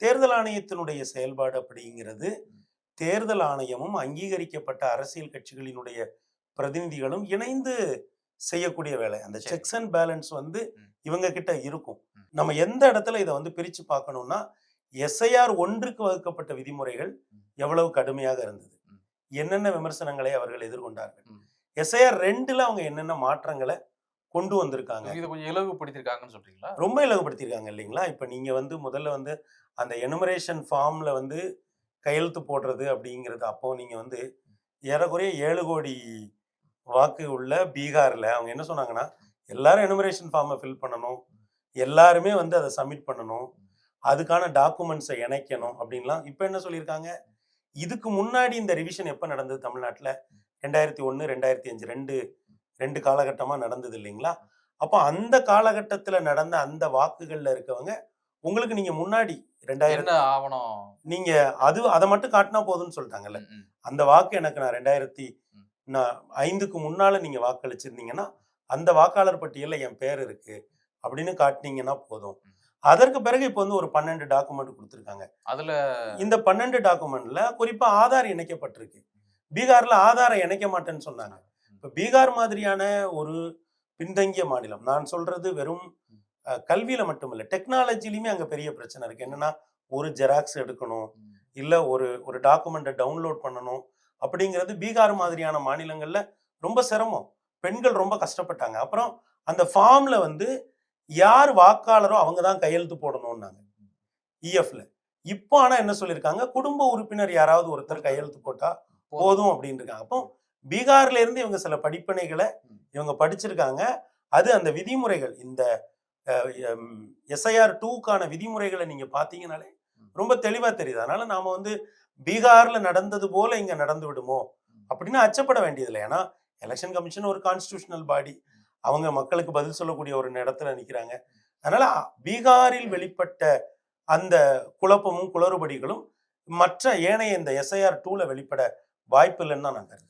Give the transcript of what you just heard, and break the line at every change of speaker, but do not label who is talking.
தேர்தல் ஆணையத்தினுடைய செயல்பாடு அப்படிங்கிறது, தேர்தல் ஆணையமும் அங்கீகரிக்கப்பட்ட அரசியல் கட்சிகளினுடைய பிரதிநிதிகளும் இணைந்து செய்யக்கூடிய வேலை. அந்த
சரி.
செக்ஸ் அண்ட் பேலன்ஸ் வந்து
ம்.
இவங்க கிட்ட இருக்கும்.
ம்.
நம்ம எந்த இடத்துல இதை வந்து பிரிச்சு பார்க்கணும்னா, எஸ்ஐஆர் 1க்கு வகுக்கப்பட்ட விதிமுறைகள் எவ்வளவு கடுமையாக இருந்தது,
ம்.
என்னென்ன விமர்சனங்களை அவர்கள் எதிர்கொண்டார்கள்,
ம்.
எஸ்ஐஆர் 2ல அவங்க என்னென்ன மாற்றங்களை கொண்டு வந்திருக்காங்க,
இதை கொஞ்சம் இலகுபடுத்திருக்காங்கன்னு சொல்றீங்களா?
ரொம்ப இலகுபடுத்தியிருக்காங்க இல்லைங்களா? இப்போ நீங்க வந்து முதல்ல வந்து அந்த எனுமரேஷன் ஃபார்ம்ல வந்து கையெழுத்து போடுறது அப்படிங்கிறது, அப்போ நீங்க வந்து ஏறக்குறைய 7 கோடி வாக்கு உள்ள பீகார்ல அவங்க என்ன சொன்னாங்கன்னா, எல்லாரும் எனுமரேஷன் ஃபார்மை ஃபில் பண்ணணும், எல்லாருமே வந்து அதை சப்மிட் பண்ணணும், அதுக்கான டாக்குமெண்ட்ஸை இணைக்கணும் அப்படின்லாம். இப்போ என்ன சொல்லியிருக்காங்க, இதுக்கு முன்னாடி இந்த ரிவிஷன் எப்போ நடந்தது தமிழ்நாட்டில்? 2001 2005 ரெண்டு காலகட்டமாக நடந்தது இல்லைங்களா? அப்போ அந்த காலகட்டத்தில் நடந்த அந்த வாக்குகளில் இருக்கவங்க உங்களுக்கு நீங்க முன்னாடி 2000
என்ன ஆவணம்?
நீங்க அதை மட்டும் காட்டினா போதும்னு சொல்லிட்டாங்கல்ல.
ம், ம்.
அந்த வாக்கு எனக்கு நான் 2005க்கு முன்னால நீங்க வாக்களிச்சிருந்தீங்கன்னா அந்த வாக்காளர் பட்டியலில் என் பேர் இருக்கு அப்படின்னு காட்டினீங்கன்னா போதும். அதற்கு பிறகு இப்போ வந்து ஒரு 12 டாக்குமெண்ட் கொடுத்துருக்காங்க.
அதுல
இந்த 12 டாக்குமெண்ட்ல குறிப்பா ஆதார் இணைக்கப்பட்டிருக்கு. பீகார்ல ஆதாரம் இணைக்க மாட்டேன்னு சொன்னாங்க. இப்போ பீகார் மாதிரியான ஒரு பின்தங்கிய மாநிலம், நான் சொல்றது வெறும் கல்வியில மட்டும் இல்லை, டெக்னாலஜிலையுமே அங்க பெரிய பிரச்சனை இருக்கு. என்னன்னா, ஒரு ஜெராக்ஸ் எடுக்கணும், இல்ல ஒரு ஒரு டாக்குமெண்ட்டை டவுன்லோட் பண்ணணும் அப்படிங்கிறது பீகார் மாதிரியான மாநிலங்கள்ல ரொம்ப சிரமம். பெண்கள் ரொம்ப கஷ்டப்பட்டாங்க. அப்புறம் அந்த ஃபார்ம்ல வந்து யார் வாக்காளரோ அவங்க தான் கையெழுத்து போடணும்னாங்க இஎஃப்ல. இப்போ ஆனா என்ன சொல்லியிருக்காங்க, குடும்ப உறுப்பினர் யாராவது ஒருத்தர் கையெழுத்து போட்டா போதும் அப்படின்னு இருக்காங்க. அப்போ பீகார்ல இருந்து இவங்க சில படிப்பினைகளை இவங்க படிச்சிருக்காங்க. அது அந்த விதிமுறைகள், இந்த எஸ்ஐஆர் 2க்கான விதிமுறைகளை நீங்க பாத்தீங்கன்னாலே ரொம்ப தெளிவா தெரியுது. அதனால நாம வந்து பீகார்ல நடந்தது போல இங்க நடந்து விடுமோ அப்படின்னு அச்சப்பட வேண்டியதில்லை. ஏன்னா எலெக்ஷன் கமிஷன் ஒரு கான்ஸ்டிடியூஷனல் பாடி, அவங்க மக்களுக்கு பதில் சொல்லக்கூடிய ஒரு இடத்துல நிற்கிறாங்க. அதனால பீகாரில் வெளிப்பட்ட அந்த குழப்பமும் குளறுபடிகளும் மற்ற ஏனைய இந்த எஸ்ஐஆர் 2ல வெளிப்பட வாய்ப்பு இல்லைன்னு தான் நான் கருதுறேன்.